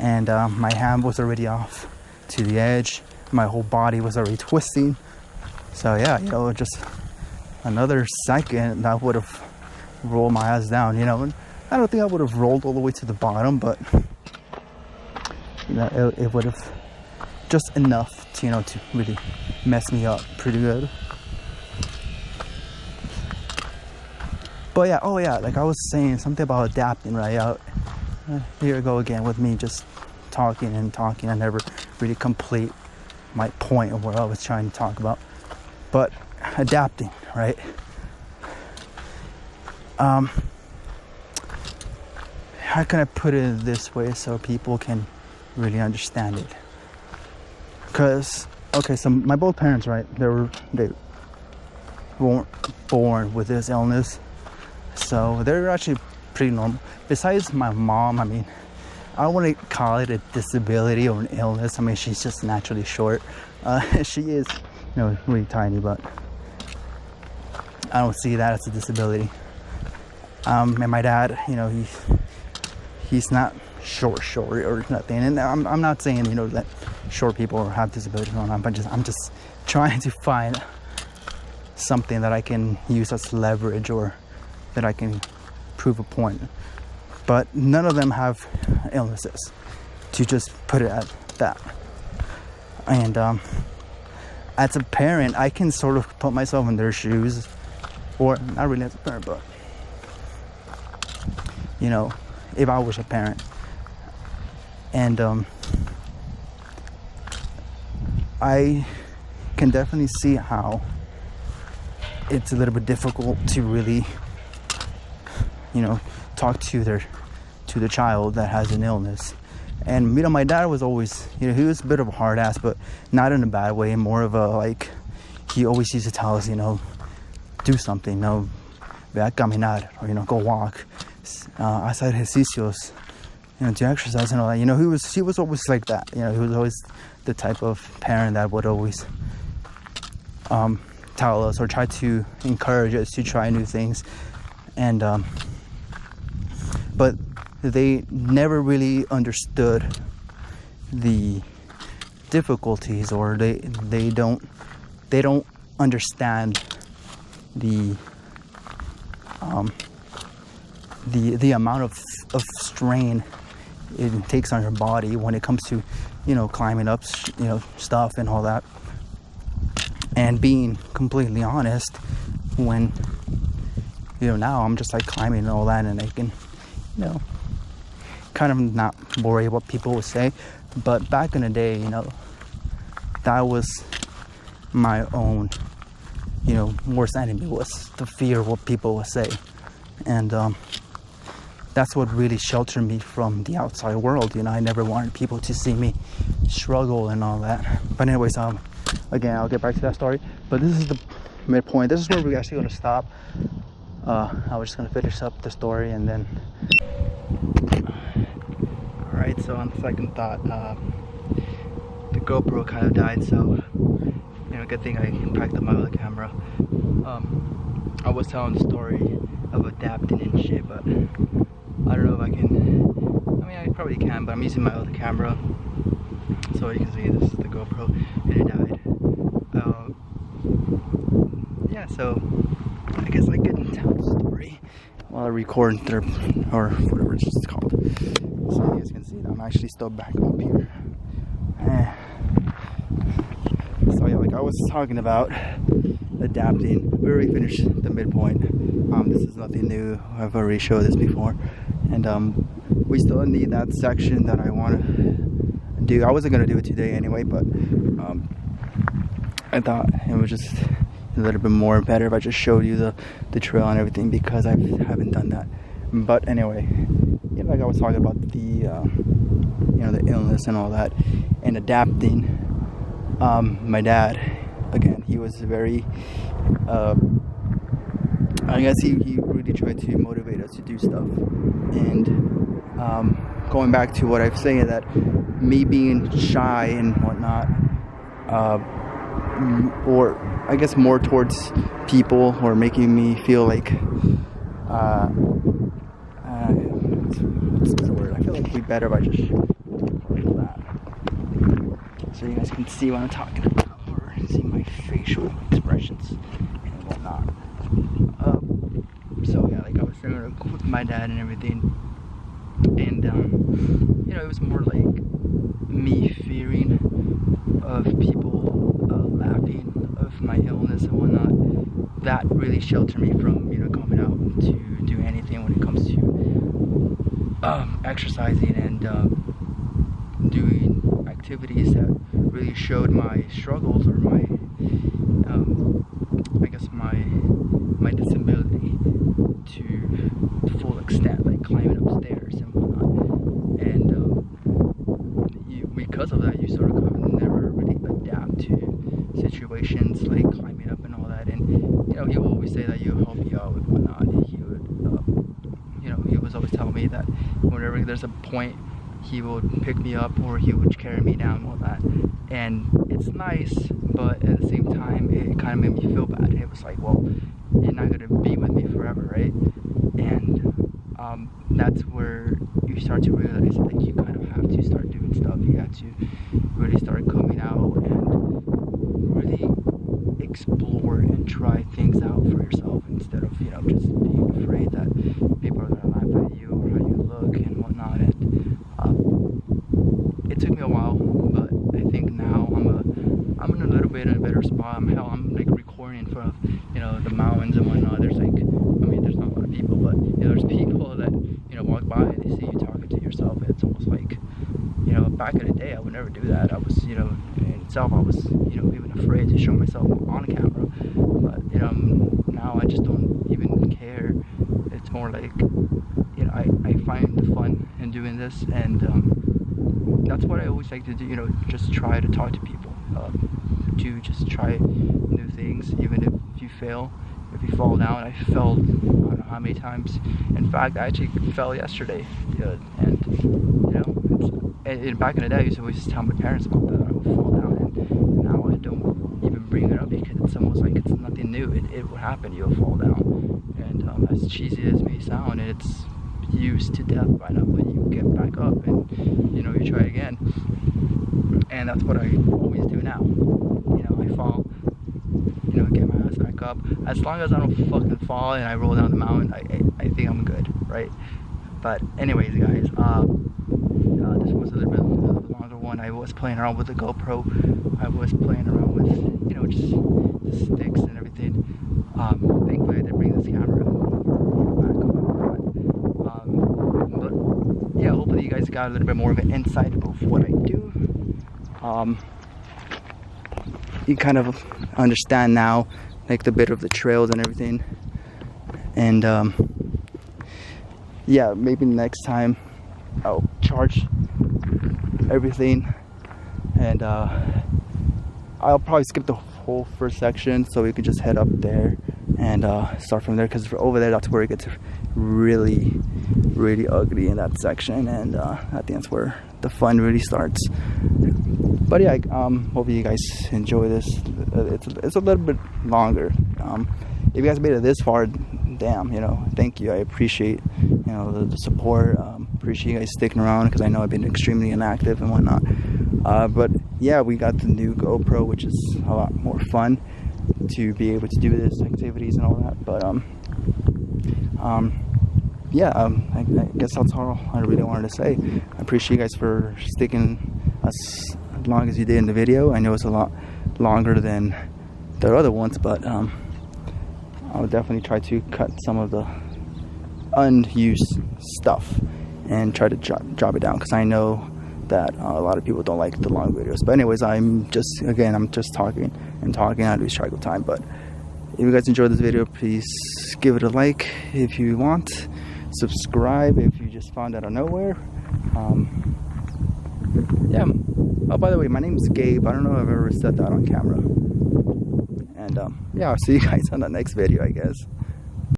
and my hand was already off to the edge. My whole body was already twisting. So yeah, you know, just another second that would have rolled my ass down, you know. And I don't think I would have rolled all the way to the bottom, but you know, it would have just enough to, you know, to really mess me up pretty good. But yeah, oh yeah, like I was saying something about adapting, right? Here I go again with me just talking and talking. I never really complete my point of what I was trying to talk about. But adapting, right? How can I put it this way so people can really understand it? Because, okay, so my both parents, right? They weren't born with this illness. So they're actually pretty normal. Besides my mom, I mean, I don't want to call it a disability or an illness. I mean, she's just naturally short. She is, you know, really tiny, but I don't see that as a disability. And my dad, you know, he's not short or nothing. And I'm not saying, you know, that short people have disabilities or not, but I'm just trying to find something that I can use as leverage or that I can prove a point. But none of them have illnesses, to just put it at that. And as a parent, I can sort of put myself in their shoes, or not really as a parent, but you know, if I was a parent. And I can definitely see how it's a little bit difficult to really, you know, talk to the child that has an illness. And you know, my dad was always, you know, he was a bit of a hard ass, but not in a bad way, more of a, like, he always used to tell us, you know, do something, you know, ve a caminar, or, you know, go walk, hacer ejercicios, you know, to exercise and all that. You know, he was always like that. You know, he was always the type of parent that would always tell us or try to encourage us to try new things. And but they never really understood the difficulties, or they don't understand the amount of strain it takes on your body when it comes to, you know, climbing up, you know, stuff and all that. And being completely honest, when, you know, now I'm just like climbing and all that, and I can, you know, kind of not worry what people will say. But back in the day, you know, that was my own, you know, worst enemy, was the fear of what people would say. And that's what really sheltered me from the outside world. You know, I never wanted people to see me struggle and all that. But anyways, again, I'll get back to that story. But this is the midpoint. This is where we're actually going to stop. I was just going to finish up the story and then... Alright, so on second thought, the GoPro kind of died, so, you know, good thing I packed up my other camera. I was telling the story of adapting and shit, but I don't know if I can. I mean, I probably can, but I'm using my other camera. So you can see this is the GoPro, and it died. Yeah, so I guess I can tell the story while I record or whatever it's called. So you guys can see that I'm actually still back up here. So yeah, like I was talking about adapting. We already finished the midpoint. This is nothing new. I've already showed this before. And we still need that section that I want to do. I wasn't going to do it today anyway, but I thought it was just a little bit more better if I just showed you the trail and everything, because I haven't done that. But anyway, you know, like I was talking about the you know, the illness and all that, and adapting. My dad, again, he was very I guess he really tried to motivate us to do stuff. And going back to what I've saying, that me being shy and whatnot, or I guess more towards people, or making me feel like what's the word? I feel like it'd be better if I just so you guys can see what I'm talking about, or see my facial expressions and whatnot. So yeah, like I was there with my dad and everything, and you know, it was more like me fearing of people laughing of my illness and whatnot. That really sheltered me from, you know, coming out to do anything when it comes to exercising and doing activities that really showed my struggles, or my I guess my disability to the full extent, like climbing upstairs and whatnot. And because of that, you sort of never really adapt to situations like climbing up and all that. And you know, he will always say that he'll help you out and whatnot. He would, you know, he was always telling me that whenever there's a point, he would pick me up or he would carry me down and all that. And it's nice, but at the same time, it kind of made me feel bad. It was like, well, you're not gonna be with me forever, right? And that's where you start to realize that you kind of have to start doing stuff. You have to really start coming out and really explore and try things out for yourself, instead of, you know, just being afraid that people are gonna laugh at you or how you look and whatnot. And it took me a while, but I think now I'm in a little bit in a better spot. I'm like recording in front of, you know, the mountains and whatnot. There's like, I mean, there's not a lot of people, but you know, there's people that, you know, walk by and they see you talking to yourself. And it's almost like, you know, back in the day, I would never do that. I was, you know, in itself, I was, you know, even afraid to show myself on camera. But you know, now I just don't even care. It's more like, you know, I find the fun in doing this, and that's what I always like to do. You know, just try to talk to people, to just try new things, even if you fail. If you fall down, I fell, I don't know how many times. In fact, I actually fell yesterday, and you know, and back in the day, I used to always tell my parents about that. I would fall down, and now I don't even bring it up because it's almost like it's nothing new. It will happen. You'll fall down, and as cheesy as it may sound, it's used to death by now. But you get back up, and you know, you try again, and that's what I always do now. You know, I fall, you know, get my ass back up. As long as I don't fucking fall and I roll down the mountain, I think I'm good, right? But anyways, guys, this was a little bit longer one. I was playing around with the GoPro. I was playing around with, you know, just the sticks and everything. Thankfully I did bring this camera back up. But yeah, hopefully you guys got a little bit more of an insight of what I do. You kind of understand now, like the bit of the trails and everything. And yeah, maybe next time I'll charge everything, and I'll probably skip the whole first section so we can just head up there and start from there, because over there, that's where it gets really ugly in that section, and I think that's where the fun really starts. But yeah, hopefully you guys enjoy this. It's a little bit longer. If you guys made it this far, damn, you know, thank you. I appreciate, you know, the support. Appreciate you guys sticking around, because I know I've been extremely inactive and whatnot. But yeah, we got the new GoPro, which is a lot more fun to be able to do this activities and all that. But yeah, I guess that's all I really wanted to say. I appreciate you guys for sticking as long as you did in the video. I know it's a lot longer than the other ones, but I'll definitely try to cut some of the unused stuff and try to drop it down, because I know that a lot of people don't like the long videos. But anyways, I'm just talking and talking. I lose track of time. But if you guys enjoyed this video, please give it a like if you want. Subscribe if you just found out of nowhere. Yeah. Oh, by the way, my name is Gabe. I don't know if I've ever said that on camera. And yeah, I'll see you guys on the next video, I guess.